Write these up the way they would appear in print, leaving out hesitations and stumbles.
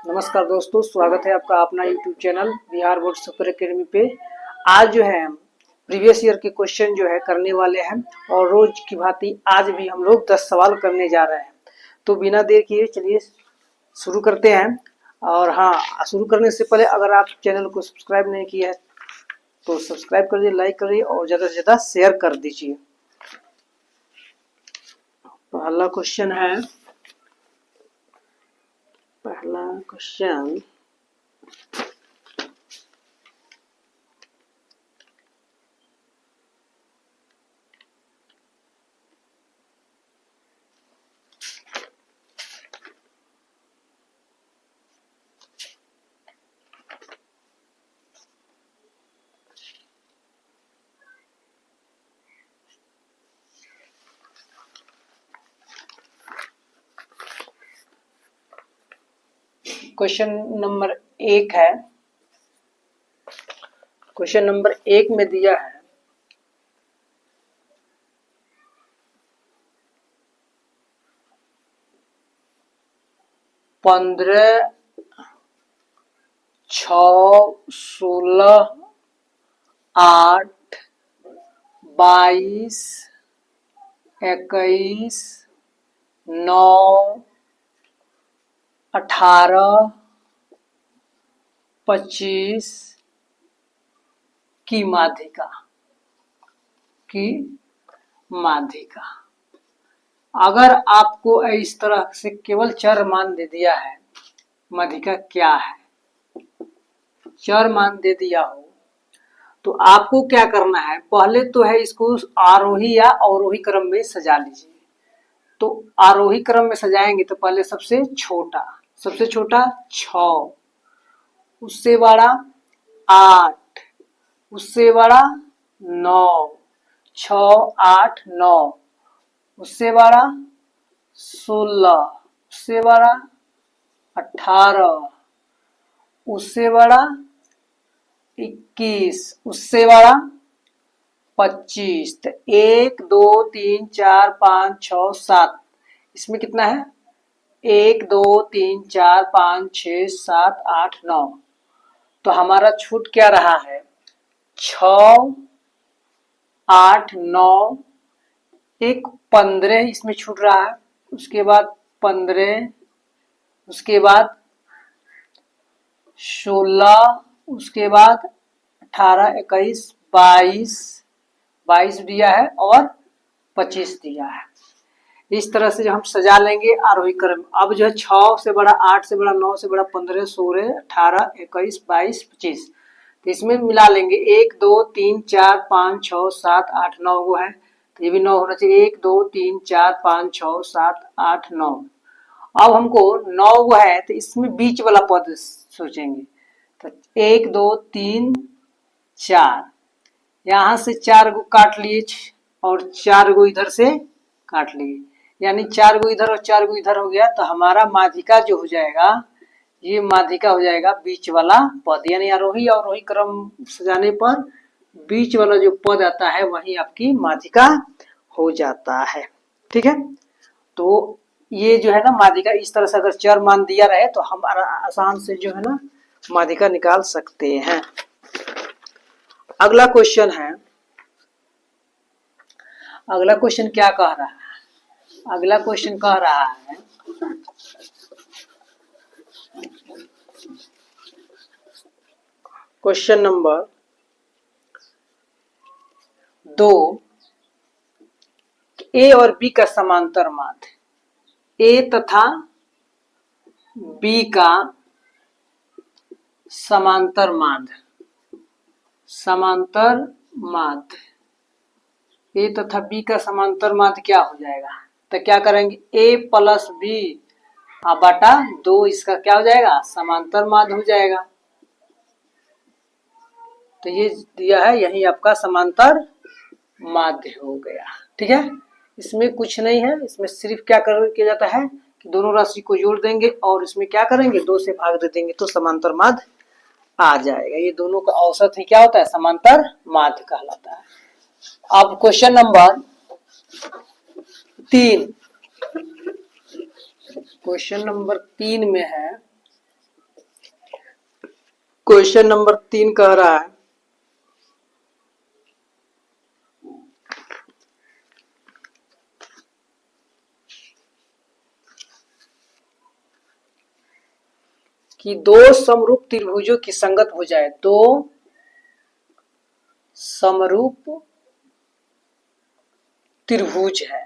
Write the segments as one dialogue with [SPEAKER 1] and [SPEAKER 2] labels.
[SPEAKER 1] नमस्कार दोस्तों, स्वागत है आपका अपना YouTube channel Bihar board super academy पे। आज जो है हम प्रीवियस ईयर के क्वेश्चन जो है करने वाले हैं और रोज की भांति आज भी हम लोग 10 सवाल करने जा रहे हैं। तो बिना देर किए चलिए शुरू करते हैं। और हाँ, शुरू करने से पहले अगर आप चैनल को सब्सक्राइब नहीं किया है तो सब्सक्राइब कर दीजिए, लाइक करिए और ज़्यादा से ज़्यादा शेयर कर दीजिए। पहला क्वेश्चन क्वेश्चन नंबर 1 है। क्वेश्चन नंबर 1 में दिया है 15, 6, 16, 8, 22, 21, 9, 18, 25 की माध्यिका। अगर आपको इस तरह से केवल चर मान दे दिया है, माध्यिका क्या है, चर मान दे दिया हो तो आपको क्या करना है, पहले तो है इसको आरोही या अवरोही क्रम में सजा लीजिए। तो आरोही क्रम में सजाएंगे तो पहले सबसे छोटा 6, उससे बड़ा 8, उससे बड़ा 9, 6, 8, 9, उससे बड़ा 16, उससे बड़ा 18, उससे बड़ा 21, उससे बड़ा 25। तो 1, 2, 3, 4, 5, 6, 7, इसमें कितना है 1, 2, 3, 4, 5, 6, 7, 8, 9। तो हमारा छूट क्या रहा है 6, 8, 9, एक 15 इसमें छूट रहा है, उसके बाद 15, उसके बाद 16, उसके बाद 18, 21, 22 दिया है और 25 दिया है। इस तरह से जो हम सजा लेंगे आरोही क्रम। अब जो है 6 से बड़ा, 8 से बड़ा, 9 से बड़ा, 15, 16, 18, 21, 22, 25, तो इसमें मिला लेंगे 1, 2, 3, 4, 5, 6, 7, 8, 9 वो है, तो ये भी 9 होना चाहिए। 1, 2, 3, 4, 5, 6, 7, 8, 9। अब हमको 9 वो है तो इसमें बीच वाला पद सोचेंगे। तो 1, 2, 3, 4, यहाँ से 4 को काट लिए और 4 को इधर से काट लिए, यानी 4 को इधर और 4 को इधर हो गया। तो हमारा माध्यिका जो हो जाएगा, ये माध्यिका हो जाएगा बीच वाला पद, यानी आरोही और अवरोही क्रम सजाने पर बीच वाला जो पद आता है वही आपकी माध्यिका हो जाता है। ठीक है, तो ये जो है ना माध्यिका, इस तरह से अगर चर मान दिया रहे तो हम आसान से जो है ना माध्यिका निकाल सकते हैं। अगला क्वेश्चन क्या कह रहा है? अगला क्वेश्चन कह रहा है क्वेश्चन नंबर 2, ए और बी का समांतर माध्य, ए तथा बी का समांतर माध्य, ए तथा बी का समांतर माध्य क्या हो जाएगा? तो क्या करेंगे, ए प्लस बी बटा 2, इसका क्या हो जाएगा समांतर माध्य हो जाएगा। तो ये दिया है, यही आपका समांतर माध्य हो गया। ठीक है, इसमें कुछ नहीं है, इसमें सिर्फ क्या किया जाता है कि दोनों राशि को जोड़ देंगे और इसमें क्या करेंगे 2 से भाग दे देंगे तो समांतर माध्य आ जाएगा। ये दोनों का औसत ही क्या होता है, समांतर माध्य कहलाता है। अब क्वेश्चन नंबर 3 में है क्वेश्चन नंबर 3 कह रहा है कि दो समरूप त्रिभुजों की संगत भुजाएं, दो समरूप त्रिभुज है,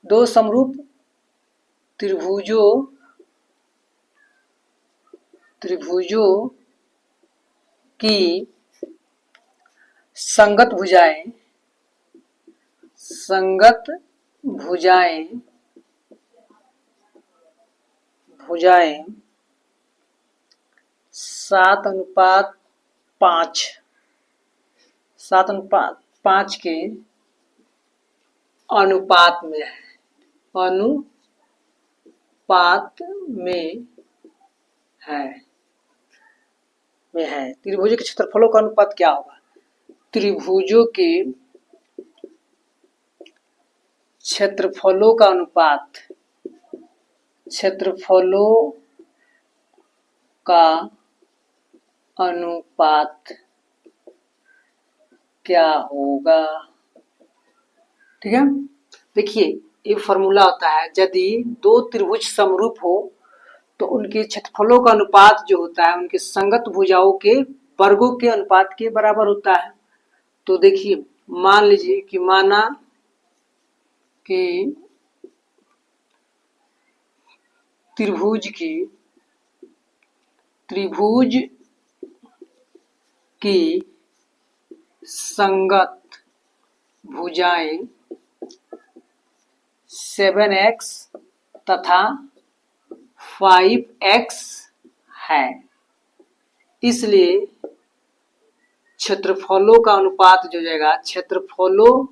[SPEAKER 1] दो समरूप त्रिभुजों की संगत भुजाएं 7:5 के अनुपात में है। त्रिभुजों के क्षेत्रफलों का अनुपात क्या होगा? त्रिभुजों के क्षेत्रफलों का अनुपात क्या होगा? ठीक है, देखिए ये फॉर्मूला होता है, यदि दो त्रिभुज समरूप हो तो उनके क्षेत्रफलों का अनुपात जो होता है उनके संगत भुजाओं के वर्गों के अनुपात के बराबर होता है। तो देखिए मान लीजिए कि माना कि त्रिभुज की संगत भुजाएं 7x तथा 5x है, इसलिए क्षेत्रफलों का अनुपात जो जाएगा, क्षेत्रफलों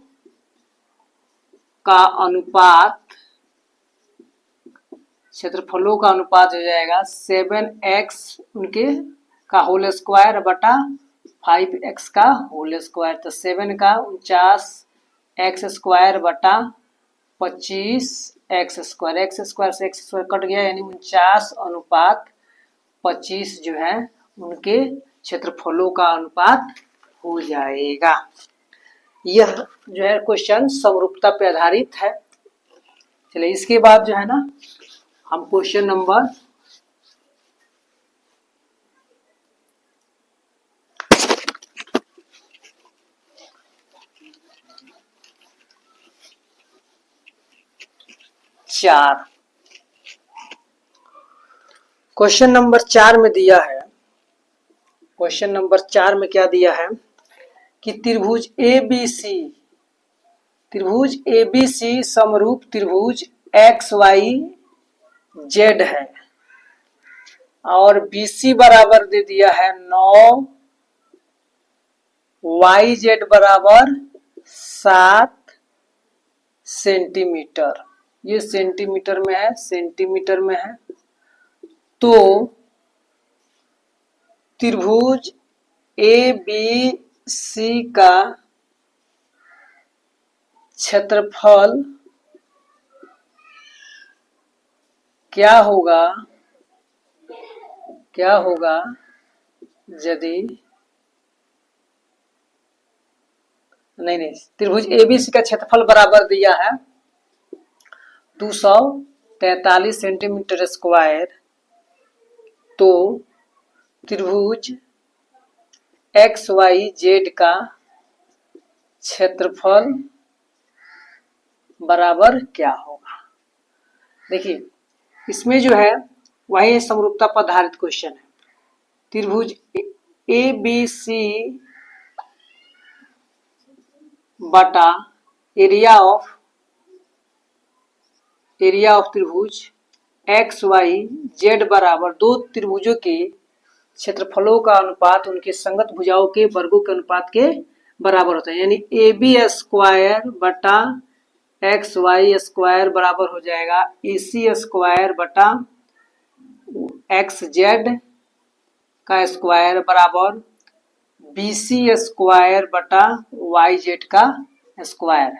[SPEAKER 1] का अनुपात हो जाएगा 7x उनके का होल स्क्वायर बटा 5x का होल स्क्वायर। तो 7 का 49x स्क्वायर बटा 25x स्क्वायर, x स्क्वायर से x स्क्वायर कट गया, यानी 49:25 जो है उनके क्षेत्रफलों का अनुपात हो जाएगा। यह जो है क्वेश्चन समरूपता पे आधारित है। चलिए इसके बाद जो है ना हम क्वेश्चन नंबर 4 क्वेश्चन नंबर 4 में दिया है, क्वेश्चन नंबर 4 में क्या दिया है कि त्रिभुज ABC समरूप त्रिभुज XYZ है और BC बराबर दे दिया है 9, YZ बराबर 7 सेंटीमीटर, ये सेंटीमीटर में है। तो त्रिभुज ABC का क्षेत्रफल क्या होगा यदि नहीं त्रिभुज ABC का क्षेत्रफल बराबर दिया है 243 सेंटीमीटर स्क्वायर, तो त्रिभुज XYZ का क्षेत्रफल बराबर क्या होगा? देखिए इसमें जो है वही समरूपता पर आधारित क्वेश्चन है। त्रिभुज ABC बटा एरिया ऑफ त्रिभुज XYZ बराबर दो त्रिभुजों के क्षेत्रफलों का अनुपात उनके संगत भुजाओं के वर्गों के अनुपात के बराबर होता है, यानी AB स्क्वायर बटा XY स्क्वायर बराबर हो जाएगा AC स्क्वायर बटा XZ का स्क्वायर बराबर BC स्क्वायर बटा YZ का स्क्वायर,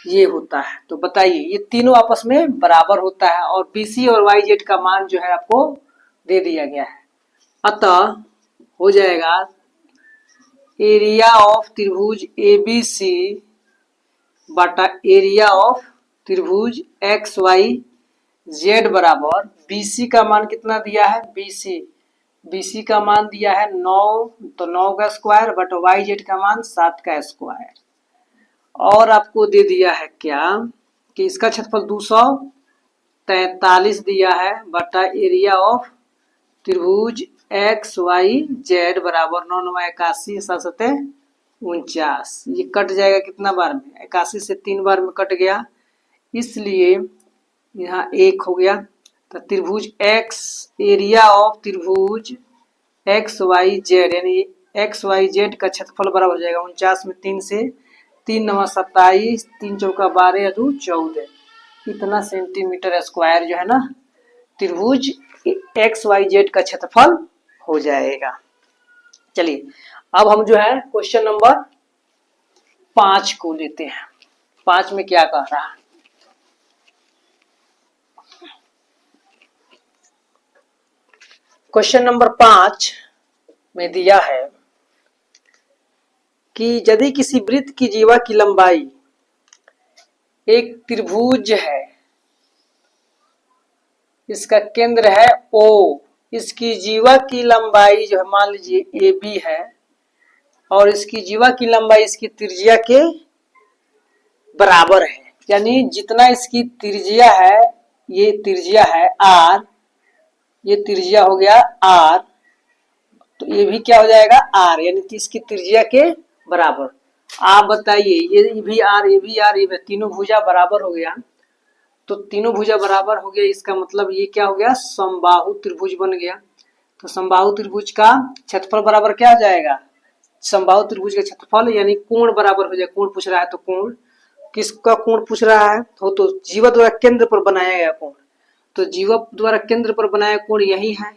[SPEAKER 1] ये होता है। तो बताइए ये तीनों आपस में बराबर होता है और BC और YZ का मान जो है आपको दे दिया गया है। अतः हो जाएगा एरिया ऑफ त्रिभुज ABC बटा एरिया ऑफ त्रिभुज XYZ बराबर BC का मान कितना दिया है, BC का मान दिया है 9, तो 9 का स्क्वायर बटा YZ का मान 7 का स्क्वायर। और आपको दे दिया है क्या कि इसका क्षेत्रफल 243 दिया है बटा एरिया ऑफ त्रिभुज XYZ बराबर 9 9 81 7 49। ये कट जाएगा कितना बार में, 81 से 3 बार में कट गया, इसलिए यहाँ 1 हो गया। तो त्रिभुज X एरिया ऑफ त्रिभुज XYZ यानी XYZ का क्षेत्रफल बराबर हो जाएगा 49 में 3 से 3 9 27 3 चौका 12 2 14, इतना सेंटीमीटर स्क्वायर जो है ना त्रिभुज XYZ का क्षेत्रफल हो जाएगा। चलिए अब हम जो है क्वेश्चन नंबर 5 को लेते हैं। 5 में क्या कह रहा है, क्वेश्चन नंबर 5 में दिया है कि यदि किसी वृत्त की जीवा की लंबाई एक त्रिभुज है, इसका केंद्र है O, इसकी जीवा की लंबाई जो है मान लीजिए AB है और इसकी जीवा की लंबाई इसकी त्रिज्या के बराबर है, यानी जितना इसकी त्रिज्या है, ये त्रिज्या है R, ये त्रिज्या हो गया R, तो ये भी क्या हो जाएगा R, यानी कि इसकी त्रिज्या के बराबर। आप बताइए ये भी R, ये भी R, ये तीनों भुजा बराबर हो गया, तो तीनों भुजा बराबर हो गया, इसका मतलब ये क्या हो गया समबाहु त्रिभुज बन गया। तो समबाहु त्रिभुज का क्षेत्रफल बराबर क्या हो जाएगा, समबाहु त्रिभुज का क्षेत्रफल यानी कोण बराबर हो जाएगा। कोण पूछ रहा है तो कोण, किसका कोण पूछ रहा है तो जीवा द्वारा केंद्र पर बनाया गया कोण, तो जीवा द्वारा केंद्र पर बनाया कोण यही है,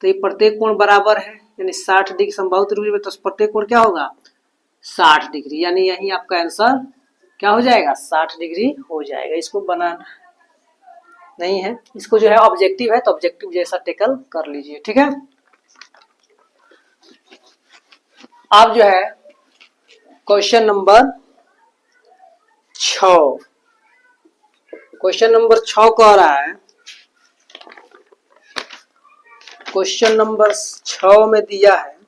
[SPEAKER 1] तो ये प्रत्येक कोण बराबर है यानी 60 डिग्री। समबाहु त्रिभुज में तो प्रत्येक कोण क्या होगा 60 डिग्री, यानी यही आपका आंसर क्या हो जाएगा 60 डिग्री हो जाएगा। इसको बनाना नहीं है, इसको जो है ऑब्जेक्टिव है तो ऑब्जेक्टिव जैसा टेकल कर लीजिए, ठीक है। अब जो है क्वेश्चन नंबर 6, क्वेश्चन नंबर 6 कह रहा है, क्वेश्चन नंबर 6 में दिया है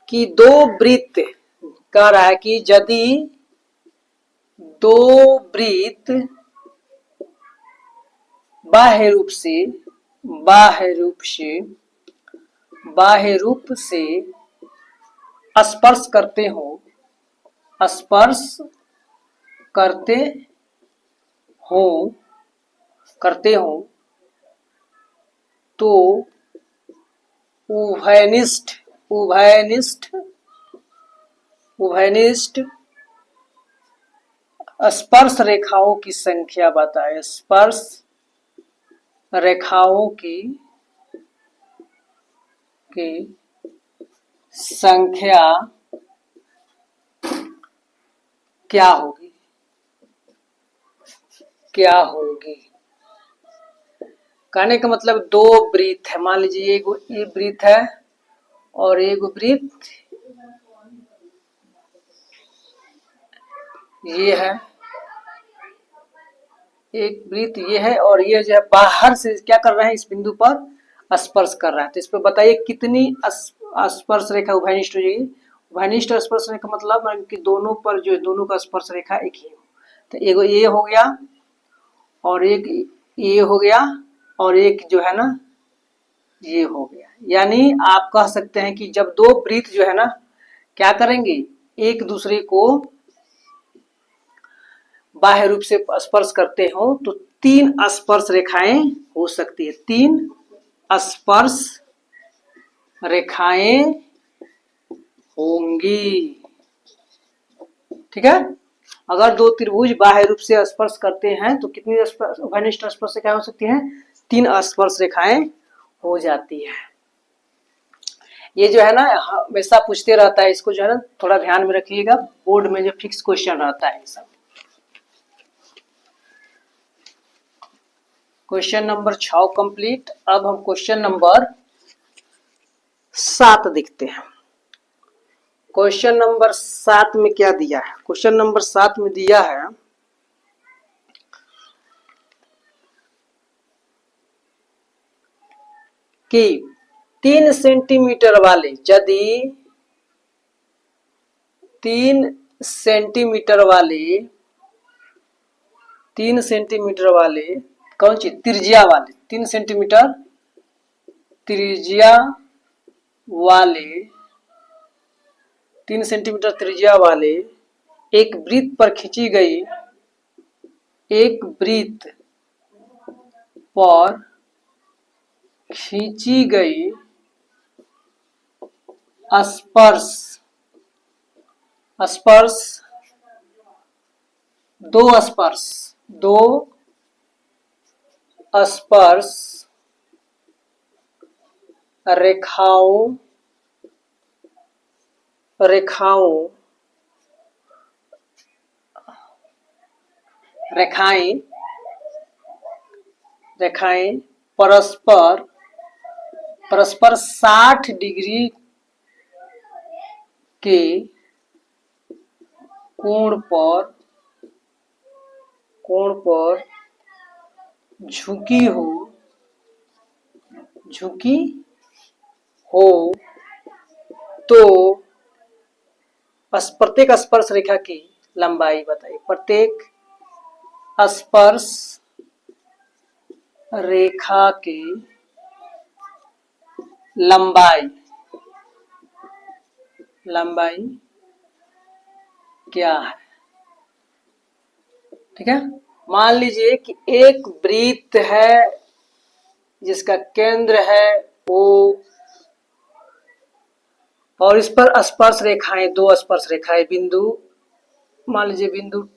[SPEAKER 1] कि दो वृत्त, कह रहा है कि यदि दो वृत्त बाह्य रूप से स्पर्श करते हो तो उभयनिष्ठ स्पर्श रेखाओं की संख्या बताए। स्पर्श रेखाओं की संख्या क्या होगी, कहने का मतलब दो वृत्त है, मान लीजिए एक वृत्त है और एक वृत्त ये है, एक वृत्त ये है और ये जो है बाहर से क्या कर रहे हैं इस बिंदु पर स्पर्श कर रहा है। तो इस पर बताइए कितनी स्पर्श रेखा उभयनिष्ठ हो जाएगी। उभयनिष्ठ स्पर्श रेखा मतलब कि दोनों पर जो है दोनों का स्पर्श रेखा एक ही हो, तो एक ये हो गया और एक ये हो गया और एक जो है ना ये हो गया, यानी आप कह सकते हैं कि जब दो वृत्त जो है ना क्या करेंगे एक दूसरे को बाह्य रूप से स्पर्श करते हो तो 3 स्पर्श रेखाएं हो सकती है, 3 स्पर्श रेखाएं होंगी, ठीक है। अगर दो त्रिभुज बाह्य रूप से स्पर्श करते हैं तो कितनी उभयनिष्ठ स्पर्श रेखाएं हो सकती हैं 3 स्पर्श रेखाएं हो जाती है। ये जो है ना हमेशा पूछते रहता है, इसको जो है ना थोड़ा ध्यान में रखिएगा, बोर्ड में जो फिक्स क्वेश्चन रहता है सब। Question number 6 complete. अब हम क्वेश्चन नंबर 7 देखते हैं। क्वेश्चन नंबर 7 में क्या दिया है? क्वेश्चन नंबर 7 में दिया है कि 3 सेंटीमीटर वाले, यदि 3 सेंटीमीटर वाले 3 सेंटीमीटर वाले कौन सी त्रिज्या वाले 3 सेंटीमीटर त्रिज्या वाले 3 सेंटीमीटर त्रिज्या वाले एक वृत्त पर खींची गई एक वृत्त पर खींची गई स्पर्श स्पर्श दो स्पर्श रेखाओं रेखाएं परस्पर 60 डिग्री के कोण पर झुकी हो तो प्रत्येक स्पर्श रेखा की लंबाई बताइए। प्रत्येक स्पर्श रेखा की लंबाई क्या है? ठीक है, मान लीजिए कि एक वृत्त है जिसका केंद्र है O और इस पर स्पर्श रेखाएं, दो स्पर्श रेखाएं बिंदु, मान लीजिए बिंदु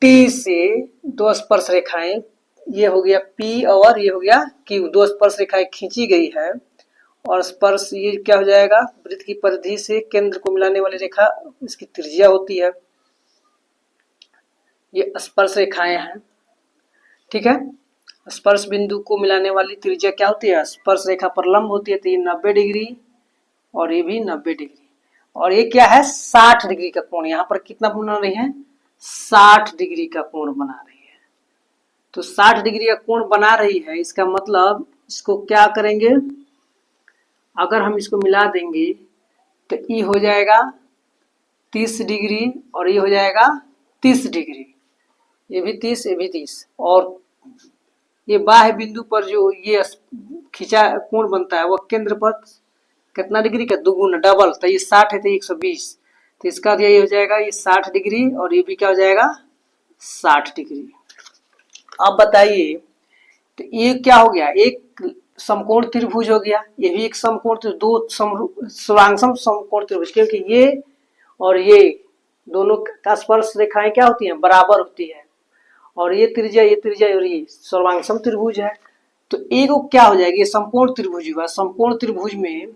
[SPEAKER 1] T से दो स्पर्श रेखाएं, ये हो गया P और ये हो गया Q, दो स्पर्श रेखाएं खींची गई है और स्पर्श ये क्या हो जाएगा? वृत्त की परिधि से केंद्र को मिलाने वाली रेखा, इसकी त्रिज्या होती है। ये स्पर्श रेखाएं हैं, ठीक है। स्पर्श बिंदु को मिलाने वाली त्रिज्या क्या होती है? स्पर्श रेखा पर लंब होती है, तो ये 90 डिग्री और ये भी 90 डिग्री, और ये क्या है? 60 डिग्री का कोण। यहाँ पर कितना बना रही है? 60 डिग्री का कोण बना रही है। तो 60 डिग्री का कोण बना रही है, इसका मतलब इसको क्या करेंगे? अगर हम इसको मिला देंगे तो ये हो जाएगा 30 डिग्री और ये हो जाएगा 30 डिग्री, ये भी 30, ये भी 30, और ये बाह्य बिंदु पर जो ये खींचा कोण बनता है वह केंद्र पर कितना डिग्री का? दुगुना, डबल। तो ये 60 है तो 120, तो इसका ये हो जाएगा ये 60 डिग्री और ये भी क्या हो जाएगा? 60 डिग्री। अब बताइए, तो ये क्या हो गया? एक समकोण त्रिभुज हो गया, ये भी एक समकोण, दो सर्वांगसम समकोण त्रिभुज, क्योंकि ये और ये दोनों का स्पर्श रेखाएं क्या होती हैं? बराबर होती है, और ये त्रिज्या और ये सर्वांगसम त्रिभुज है। तो एक क्या हो जाएगी? समकोण त्रिभुज हुआ। समकोण त्रिभुज में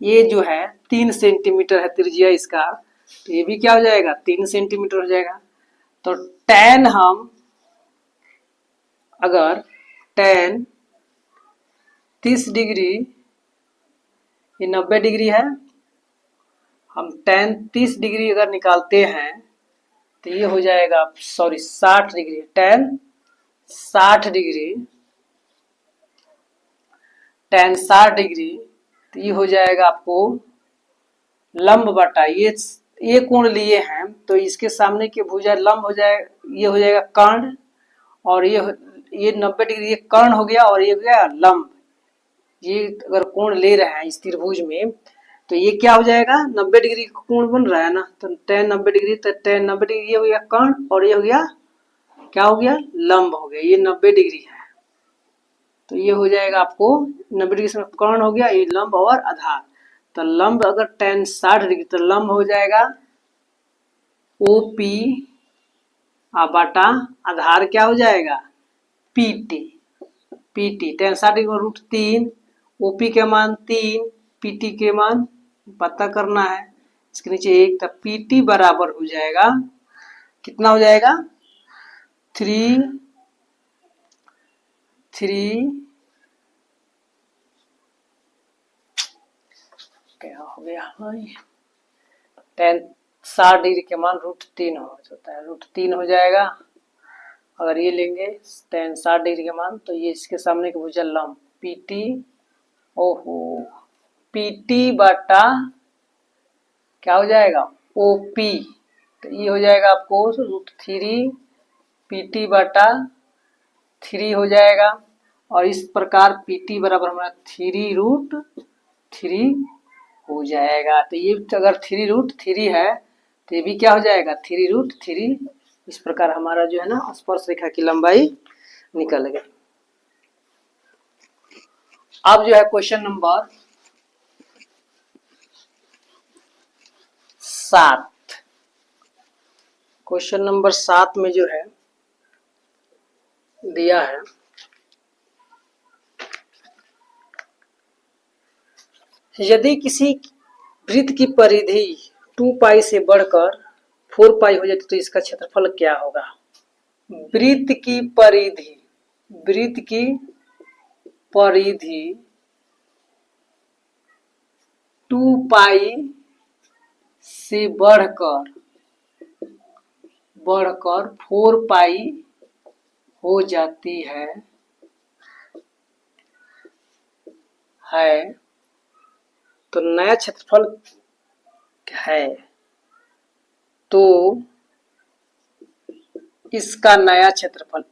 [SPEAKER 1] ये जो है 3 सेंटीमीटर है त्रिज्या इसका, तो ये भी क्या हो जाएगा? 3 सेंटीमीटर हो जाएगा। तो tan हम अगर tan 30 डिग्री, ये 90 डिग्री है, हम tan 30 डिग्री अगर निकालते हैं तो ये हो जाएगा, sorry 60 degree, tan 60 degree, tan 60 degree, तो ये हो जाएगा आपको लंब बटा ये कोण लिए हैं, तो इसके सामने की भुजा लंब हो जाए, ये हो जाएगा कर्ण, और ये 90 डिग्री ये कर्ण हो गया और ये हो गया लंब। ये अगर कोण ले रहे हैं इस त्रिभुज में, तो ये क्या हो जाएगा? 90 डिग्री का कोण बन रहा है ना, तो tan 90 डिग्री, तो tan 90 डिग्री ये हो गया कर्ण और ये हो गया क्या हो गया? लंब हो गया। ये 90 डिग्री है, तो ये हो जाएगा आपको 90 डिग्री से कर्ण हो गया, ये लंब और आधार। तो लंब अगर tan 60 डिग्री, तो लंब हो जाएगा OP बटा आधार क्या हो जाएगा? PT। tan 60 degree root 3, OP के मान 3, PT के मान पता करना है, इसके नीचे 1, तब PT बराबर हो जाएगा, कितना हो जाएगा? 3 गया भाई, tan 60 डिग्री के मान √3 हो जाता है, √3 हो जाएगा। अगर ये लेंगे tan 60 डिग्री के मान, तो ये इसके सामने की भुजा लंब PT, ओहो, PT बटा क्या हो जाएगा OP, तो ये हो जाएगा आपको √3 PT बटा 3 हो जाएगा। और इस प्रकार PT बराबर हमारा 3√3 हो जाएगा। तो ये अगर 3√3 है तो ये भी क्या हो जाएगा 3√3। इस प्रकार हमारा जो है ना स्पर्श रेखा की लंबाई निकल गई। अब जो है क्वेश्चन नंबर 7, क्वेश्चन नंबर 7 में जो है दिया है यदि किसी वृत्त की परिधि 2 पाई से बढ़कर 4 पाई हो जाती तो इसका क्षेत्रफल क्या होगा। वृत्त की परिधि 2 पाई से बढ़कर 4 पाई हो जाती है तो नया क्षेत्रफल है, तो इसका नया क्षेत्रफल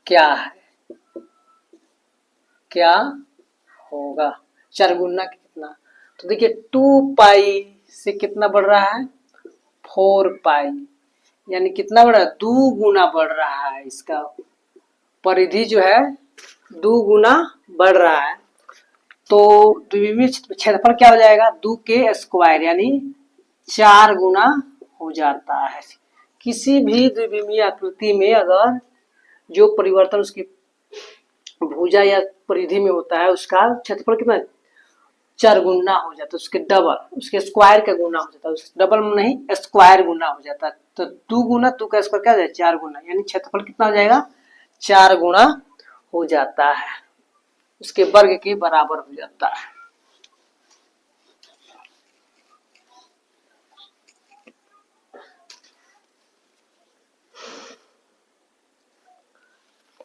[SPEAKER 1] क्या है, क्या होगा। 4 गुना कितना, तो देखिए 2 पाई से कितना बढ़ रहा है 4 पाई, यानी कितना बढ़ रहा है 2 गुना बढ़ रहा है। इसका परिधि जो है 2 गुना बढ़ रहा है, तो द्विविमीय क्षेत्रफल क्या हो जाएगा 2 के स्क्वायर यानी 4 गुना हो जाता है। किसी भी द्विविमीय आकृति में अगर जो परिवर्तन उसकी भुजा या परिधि में होता है उसका क्षेत्रफल कितना 4 गुना हो जाता है, उसके डबल, उसके स्क्वायर का गुना हो जाता है, डबल नहीं स्क्वायर गुना हो जाता है। तो 2 गुना 2 का स्क्वायर क्या हो जाएगा 4 गुना, यानी क्षेत्रफल कितना हो जाएगा 4 गुना हो जाता है, उसके वर्ग के बराबर हो जाता है।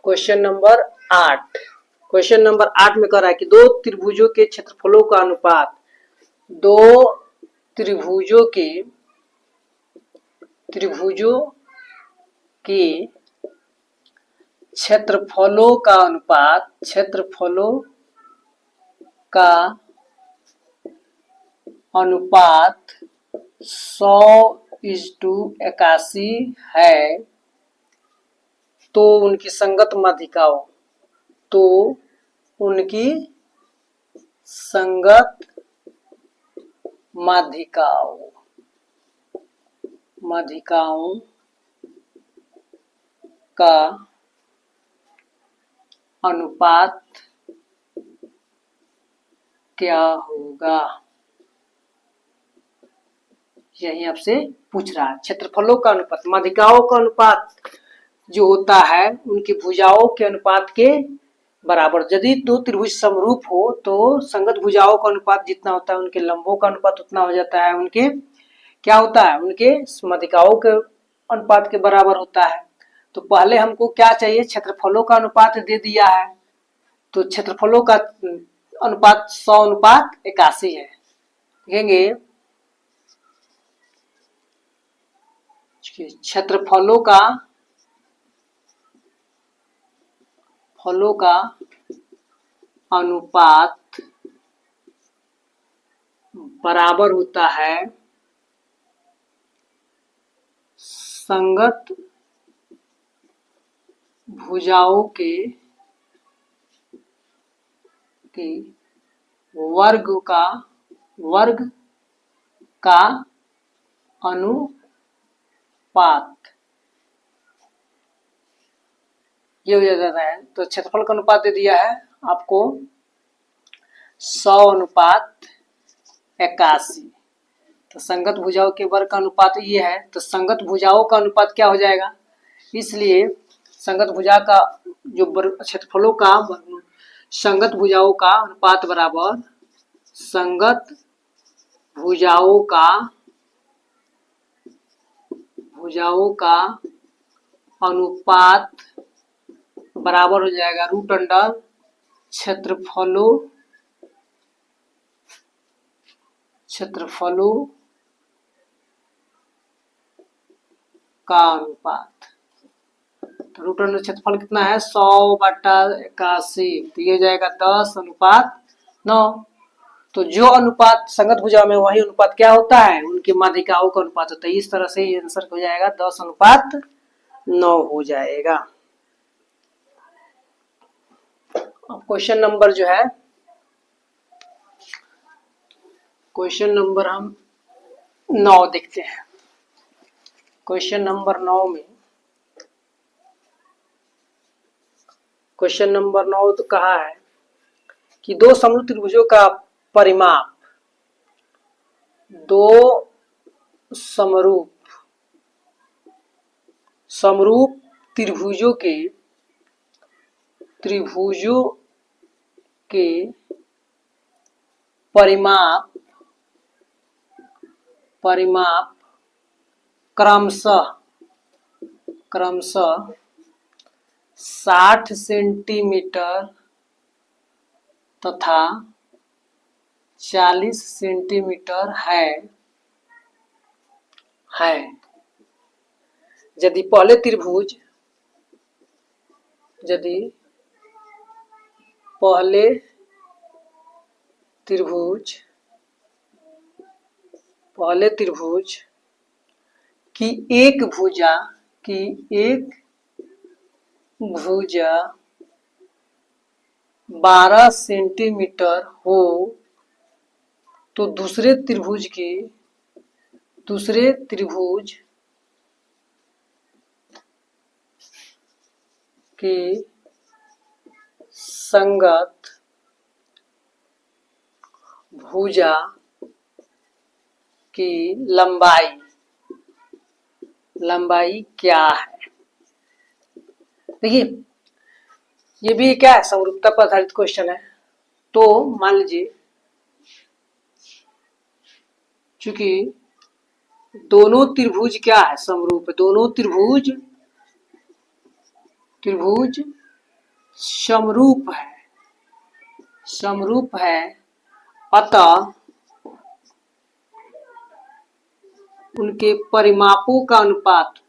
[SPEAKER 1] क्वेश्चन नंबर 8, क्वेश्चन नंबर 8 में कह रहा है कि दो त्रिभुजों के क्षेत्रफलों का अनुपात, दो त्रिभुजों के क्षेत्रफलों का अनुपात 100:81 है, तो उनकी संगत माध्यिकाओं का अनुपात क्या होगा। यही आपसे पूछ रहा है। क्षेत्रफलों का अनुपात, माध्यिकाओं का अनुपात जो होता है उनकी भुजाओं के अनुपात के बराबर। यदि दो त्रिभुज समरूप हो तो संगत भुजाओं का अनुपात जितना होता है उनके लंबों का अनुपात उतना हो जाता है, उनके क्या होता है उनके माध्यिकाओं के अनुपात के बराबर होता है। तो पहले हमको क्या चाहिए क्षेत्रफलों का अनुपात दे दिया है, तो क्षेत्रफलों का अनुपात 100:81 है। देखेंगे क्षेत्रफलों का अनुपात बराबर होता है संगत भुजाओं के वर्ग का अनुपात। ये हो जाता है। तो क्षेत्रफल का अनुपात दे दिया है आपको 100:81, तो संगत भुजाओं के वर्ग का अनुपात ये है, तो संगत भुजाओं का अनुपात क्या हो जाएगा, इसलिए संगत भुजा का जो क्षेत्रफलों का संगत भुजाओं का अनुपात बराबर संगत भुजाओं का अनुपात बराबर हो जाएगा रूट अंडर क्षेत्रफलों का अनुपात। तो रूट अंडर क्षेत्रफल कितना है 100/81, तो ये हो जाएगा 10:9। तो जो अनुपात संगत भुजा में वही अनुपात क्या होता है उनकी माध्यिकाओं का अनुपात होता है। इस तरह से ये आंसर हो जाएगा 10:9 हो जाएगा। अब क्वेश्चन नंबर जो है क्वेश्चन नंबर हम 9 देखते हैं। क्वेश्चन नंबर 9 में क्वेश्चन नंबर 9 तो कहा है कि दो समरूप त्रिभुजों का परिमाप दो समरूप त्रिभुजों के परिमाप क्रमशः 60 सेंटीमीटर तथा 40 सेंटीमीटर है। यदि पहले त्रिभुज की एक भुजा 12 सेंटीमीटर हो तो दूसरे त्रिभुज की संगत भुजा की लंबाई क्या है। देखिए ये भी क्या है समरूपता पर आधारित क्वेश्चन है। तो मान लीजिए चूंकि दोनों त्रिभुज क्या है समरूप है, दोनों त्रिभुज समरूप है अतः उनके परिमापों का अनुपात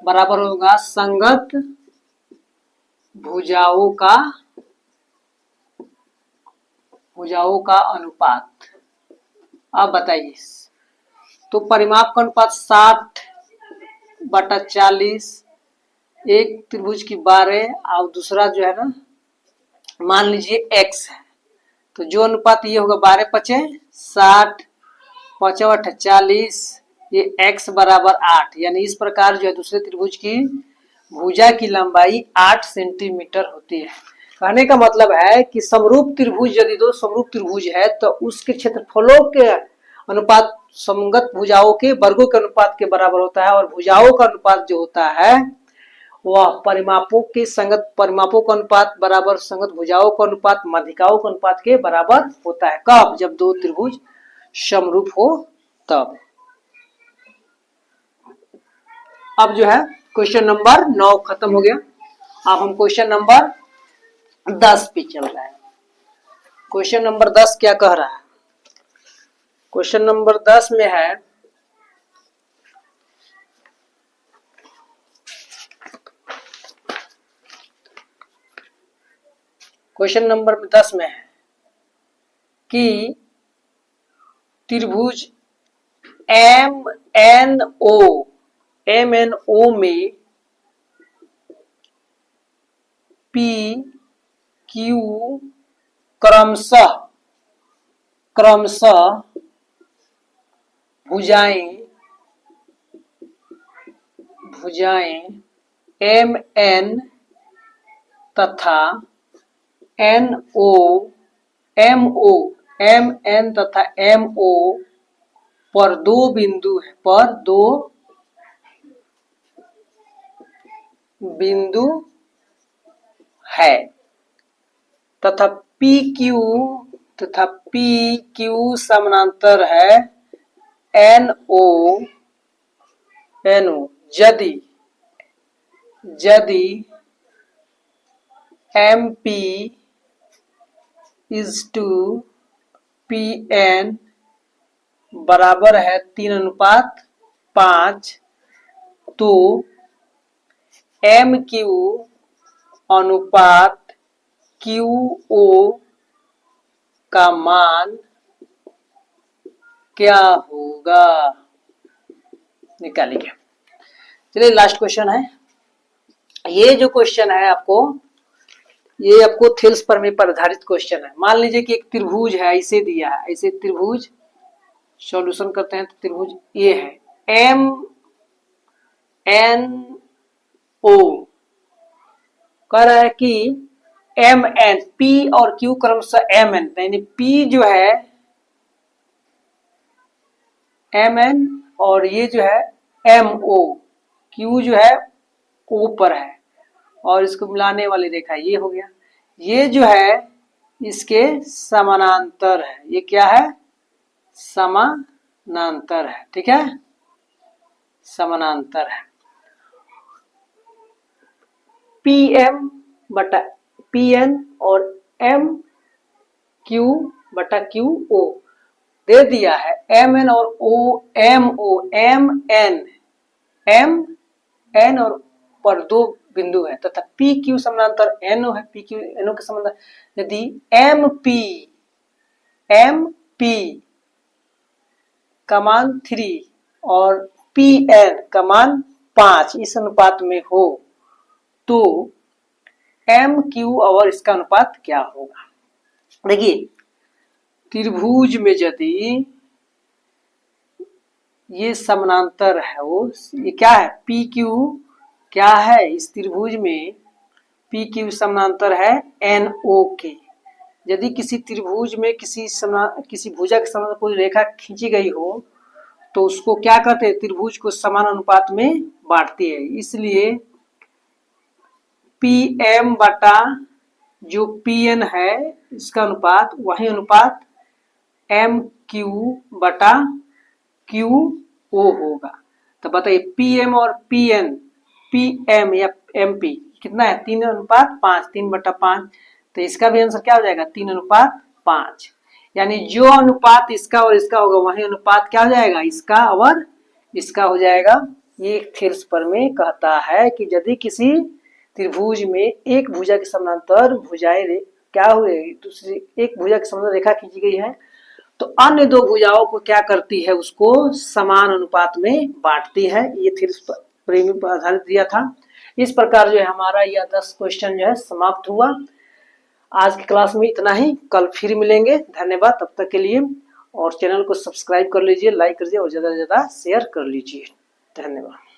[SPEAKER 1] बराबर होगा संगत भुजाओं का अनुपात। अब बताइए तो परिमाप का अनुपात 60/40, एक त्रिभुज की 12 और दूसरा जो है ना मान लीजिए x है, तो जो अनुपात ये होगा 12×5=60, 5×8=40, ये x बराबर 8। यानी इस प्रकार जो है दूसरे त्रिभुज की भुजा की लंबाई 8 सेंटीमीटर होती है। कहने का मतलब है कि समरूप त्रिभुज यदि दो समरूप त्रिभुज है तो उसके क्षेत्रफलों के अनुपात समगत भुजाओं के वर्गों के अनुपात के बराबर होता है और भुजाओं का अनुपात जो होता है वह परिमापों का अनुपात बराबर संगत भुजाओं का अनुपात माध्यिकाओं के अनुपात के बराबर होता है। कब? जब दो त्रिभुज समरूप हो तब। अब जो है क्वेश्चन नंबर 9 खत्म हो गया। अब हम क्वेश्चन नंबर 10 पे चल रहा है। क्वेश्चन नंबर 10 क्या कह रहा है? क्वेश्चन नंबर 10 में है कि त्रिभुज MNO में P Q क्रमशः भुजाएं MN तथा MO एम एन तथा एम ओ पर दो बिंदु है, पर दो बिंदु है तथा पी क्यू समानांतर है एन ओ यदि M P is to P N बराबर है 3:5, तो एम क्यू अनुपात क्यू ओ का मान क्या होगा, निकालिए। चलिए लास्ट क्वेश्चन है। ये जो क्वेश्चन है ये आपको थेल्स प्रमेय पर आधारित क्वेश्चन है। मान लीजिए कि एक त्रिभुज है, ऐसे दिया है, ऐसे त्रिभुज सॉल्यूशन करते हैं तो त्रिभुज ये है एम एन ओ, कह रहा है कि एम एन पी और क्यू क्रमशः एम एन, यानी पी जो है एम एन और ये जो है एम ओ, क्यू जो है ओ पर है और इसको मिलाने वाली रेखा ये हो गया। ये जो है इसके समानांतर है, ये क्या है, समानांतर है, ठीक है, समानांतर है। पी एम बटा पी एन और एम क्यू बटा क्यू ओ दे दिया है। एम एन और ओ एम एन और पर दो बिंदु है तथा पी क्यू समानांतर एनओ है, पी क्यू एनओ के समानांतर। यदि एम पी का मान 3 और पी एन का मान 5 इस अनुपात में हो तो एम क्यू और इसका अनुपात क्या होगा। देखिए त्रिभुज में यदि ये समानांतर है, वो ये क्या है, पी क्यू क्या है, इस त्रिभुज में पी क्यू समानांतर है एन ओ के। यदि किसी त्रिभुज में किसी भुजा के समानांतर कोई रेखा खींची गई हो तो उसको क्या करते हैं, त्रिभुज को समान अनुपात में बांटती है। इसलिए पी एम बटा जो पी एन है इसका अनुपात वही अनुपात एम क्यू बटा क्यू ओ होगा। तो बताइए पी एम और पी एन, पी एम या एम पी कितना है, 3:5, 3/5। तो इसका भी आंसर क्या हो जाएगा, 3:5। यानी जो अनुपात इसका और इसका होगा वही अनुपात क्या हो जाएगा, इसका और इसका हो जाएगा। ये थेल्स प्रमेय कहता है कि यदि किसी त्रिभुज में एक भुजा के समानांतर भुजाएं क्या हुए, दूसरी एक भुजा के समानांतर रेखा खींची गई है तो अन्य दो भुजाओं को क्या करती है, उसको समान अनुपात में बांटती है। ये थेल्स प्रमेय पर आधारित दिया था। इस प्रकार जो है हमारा यह 10 क्वेश्चन जो है समाप्त हुआ। आज की क्लास में इतना ही, कल फिर मिलेंगे। धन्यवाद तब तक के लिए, और चैनल को सब्सक्राइब कर लीजिए, लाइक कर लीजिए और ज़्यादा से ज़्यादा शेयर कर लीजिए। धन्यवाद।